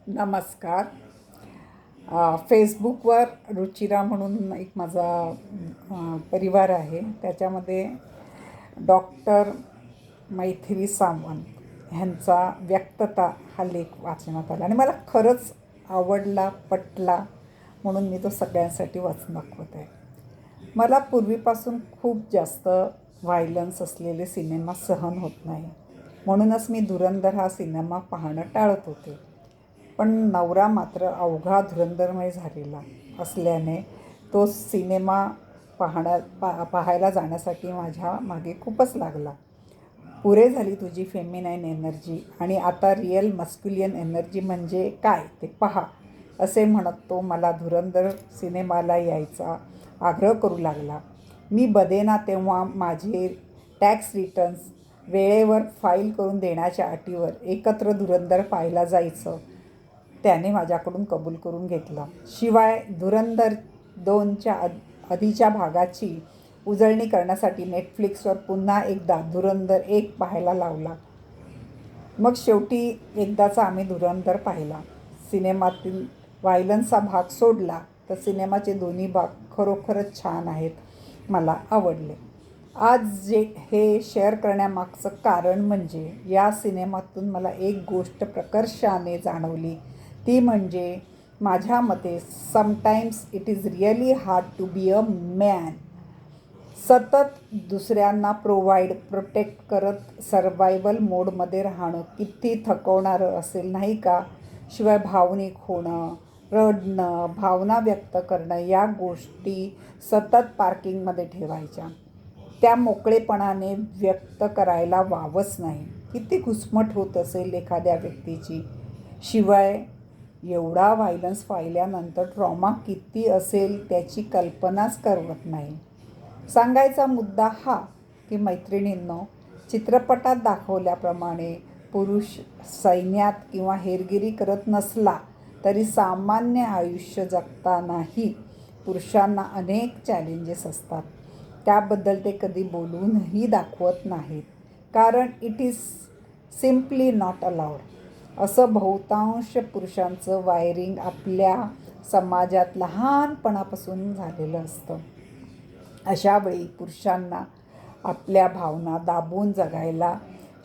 नमस्कार. फेसबुकवर रुचिरा म्हणून एक माझा परिवार आहे. त्याच्यामध्ये डॉक्टर मैथिली सावंत ह्यांचा व्यक्तता हा लेख वाचण्यात आला आणि मला खरंच आवडला, पटला, म्हणून मी तो सगळ्यांसाठी वाचून दाखवत आहे. मला पूर्वीपासून खूप जास्त व्हायलन्स असलेले सिनेमा सहन होत नाही, म्हणूनच मी धुरंधर हा सिनेमा पाहणं टाळत होते. पण नवरा मात्र अवघा धुरंधरमय झालेला असल्याने तो सिनेमा पाहायला जाण्यासाठी माझ्या मागे खूपच लागला. पुरे झाली तुझी फेमिनाईन एनर्जी आणि आता रिअल मस्क्युलियन एनर्जी म्हणजे काय ते पहा, असे म्हणत तो मला धुरंधर सिनेमाला यायचा आग्रह करू लागला. मी बदेना तेव्हा माझे टॅक्स रिटर्न्स वेळेवर फाईल करून देण्याच्या अटीवर एकत्र धुरंधर पाहायला जायचं त्याने माझ्याकडून कबूल करून घेतलं. शिवाय धुरंधर 2च्या आधीच्या भागाची उजळणी करण्यासाठी नेटफ्लिक्सवर पुन्हा एकदा धुरंधर 1 पाहायला लावला. मग शेवटी एकदाचा आम्ही धुरंधर पाहिला. सिनेमातील व्हायलन्सचा भाग सोडला तर सिनेमाचे दोन्ही भाग खरोखरच छान आहेत, मला आवडले. आज हे शेअर करण्यामागचं कारण म्हणजे या सिनेमातून मला एक गोष्ट प्रकर्षाने जाणवली, ती म्हणजे माझ्या मते sometimes it is really hard to be a man. सतत दुसऱ्यांना प्रोटेक्ट करत सर्व्हायवल मोडमध्ये राहणं किती थकवणारं असेल नाही का? शिवाय भावनिक होणं, रडणं, भावना व्यक्त करणं या गोष्टी सतत पार्किंगमध्ये ठेवायच्या. त्या मोकळेपणाने व्यक्त करायला वावच नाही. किती घुसमट होत असेल एखाद्या व्यक्तीची. शिवाय एवढा व्हायलन्स पाहिल्यानंतर ट्रॉमा किती असेल त्याची कल्पनाच करवत नाही. सांगायचा मुद्दा हा की मैत्रिणींनो, चित्रपटात दाखवल्याप्रमाणे पुरुष सैन्यात किंवा हेरगिरी करत नसला तरी सामान्य आयुष्य जगतानाही पुरुषांना अनेक चॅलेंजेस असतात. त्याबद्दल ते कधी बोलूनही दाखवत नाहीत, कारण it is simply not allowed. असं बहुतांश पुरुषांचं वायरिंग आपल्या समाजात लहानपणापासून झालेलं असतं. अशावेळी पुरुषांना आपल्या भावना दाबून जगायला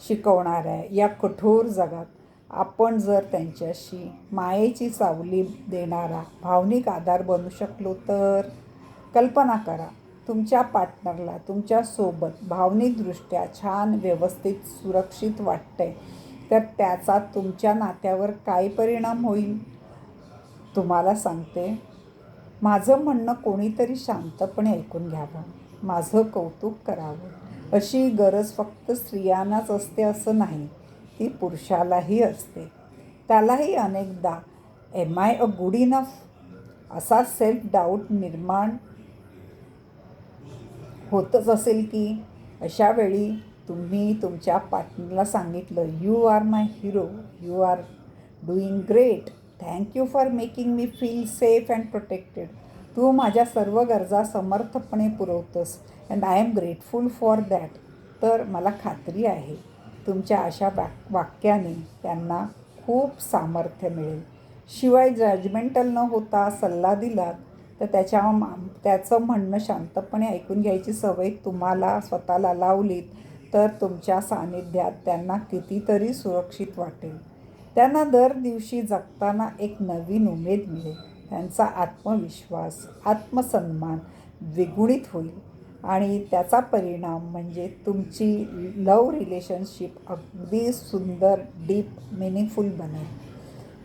शिकवणाऱ्या या कठोर जगात आपण जर त्यांच्याशी मायेची सावली देणारा भावनिक आधार बनू शकलो तर. कल्पना करा, तुमच्या पार्टनरला तुमच्यासोबत भावनिकदृष्ट्या छान, व्यवस्थित, सुरक्षित वाटतंय तर त्याचा तुमच्या नात्यावर काय परिणाम होईल? तुम्हाला सांगते, माझं म्हणणं कोणीतरी शांतपणे ऐकून घ्यावं, माझं कौतुक करावं. अशी गरज फक्त स्त्रियांनाच असते असं नाही, ती पुरुषालाही असते. त्यालाही अनेकदा am I a good enough असा सेल्फ डाऊट निर्माण होतच असेल की. अशावेळी तुम्ही तुमच्या पार्टनरला सांगितलं, you are my hero, you are doing great, thank you for making me feel safe and protected. तू माझ्या सर्व गरजा समर्थपणे पुरवतोस and I am grateful for that. तर मला खात्री आहे तुमच्या अशा वाक्याने त्यांना खूप सामर्थ्य मिळेल. शिवाय जजमेंटल न होता सल्ला दिलात तर त्याचं म्हणणं शांतपणे ऐकून घ्यायची सवय तुम्हाला स्वतःला लावलीत तर तुमच्या सानिध्यात त्यांना कितीतरी सुरक्षित वाटेल. त्यांना दर दिवशी जगताना एक नवीन उमेद मिळेल. त्यांचा आत्मविश्वास, आत्मसन्मान द्विगुणित होईल आणि त्याचा परिणाम म्हणजे तुमची लव्ह रिलेशनशिप अगदी सुंदर, डीप, मिनिंगफुल बनेल.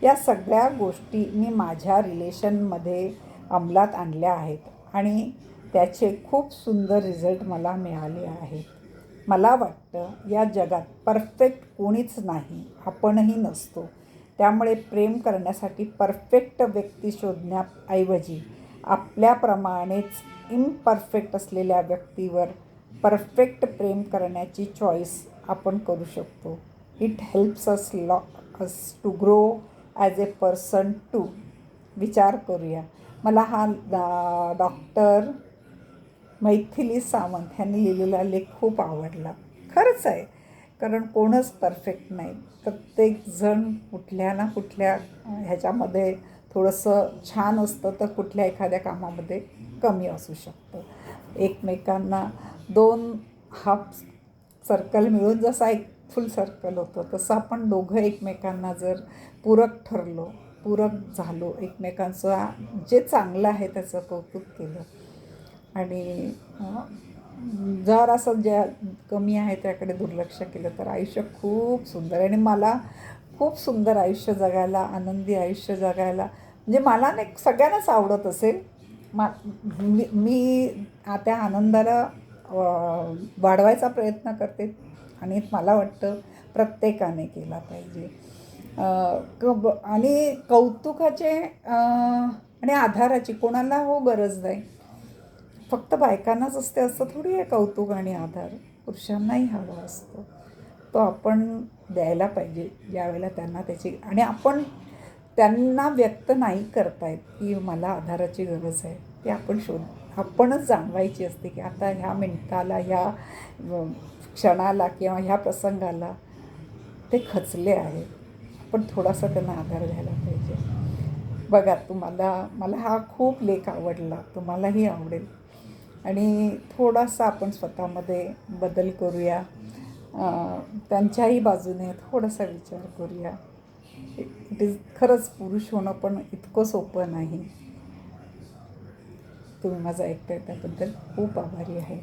या सगळ्या गोष्टी मी माझ्या रिलेशनमध्ये अंमलात आणल्या आहेत आणि त्याचे खूप सुंदर रिझल्ट मला मिळाले आहेत. मला वाटतं या जगात परफेक्ट कोणीच नाही, आपणही नसतो. त्यामुळे प्रेम करण्यासाठी परफेक्ट व्यक्ती शोधण्याऐवजी आपल्याप्रमाणेच इम्परफेक्ट असलेल्या व्यक्तीवर परफेक्ट प्रेम करण्याची चॉईस आपण करू शकतो. It helps us to grow as a person too. विचार करूया. मला हा डॉक्टर मैथिली सावंत ह्यांनी लिहिलेला लेख खूप आवडला. खरंच आहे कारण कोणच परफेक्ट नाही. प्रत्येकजण कुठल्या ना कुठल्या ह्याच्यामध्ये थोडंसं छान असतं, तर कुठल्या एखाद्या कामामध्ये कमी असू शकतं. एकमेकांना 2 हाफ सर्कल मिळून जसा एक फुल सर्कल होतं, तसं आपण दोघं एकमेकांना जर पूरक झालो, एकमेकांचं जे चांगलं आहे त्याचं कौतुक केलं आणि जर असं ज्या कमी आहे त्याकडे दुर्लक्ष केलं, तर आयुष्य खूप सुंदर आहे. आणि मला खूप सुंदर आयुष्य जगायला, आनंदी आयुष्य जगायला म्हणजे मला नाही, सगळ्यांनाच आवडत असेल. मी त्या आनंदाला वाढवायचा प्रयत्न करते आणि मला वाटतं प्रत्येकाने केला पाहिजे. आणि कौतुकाचे आणि आधाराची कोणाला गरज नाही. फक्त बायकांनाच असते असं थोडी आहे. कौतुक आणि आधार पुरुषांनाही हवा असतो. तो आपण द्यायला पाहिजे ज्यावेळेला त्यांना त्याची, आणि आपण त्यांना व्यक्त नाही करता येत की मला आधाराची गरज आहे, ती आपणच जाणवायची असते की आता ह्या मिनिटाला, ह्या क्षणाला किंवा ह्या प्रसंगाला ते खचले आहे. आपण थोडासा त्यांना आधार द्यायला पाहिजे. बघा, मला हा खूप लेख आवडला, तुम्हालाही आवडेल. आणि थोडासा आपण स्वतःमध्ये बदल करूया, त्यांच्याही बाजूने थोडासा विचार करूया. इट इज खरंच पुरुष होणं पण इतकं सोपं नाही. तुम्ही माझं ऐकताय त्याबद्दल खूप आभारी आहे.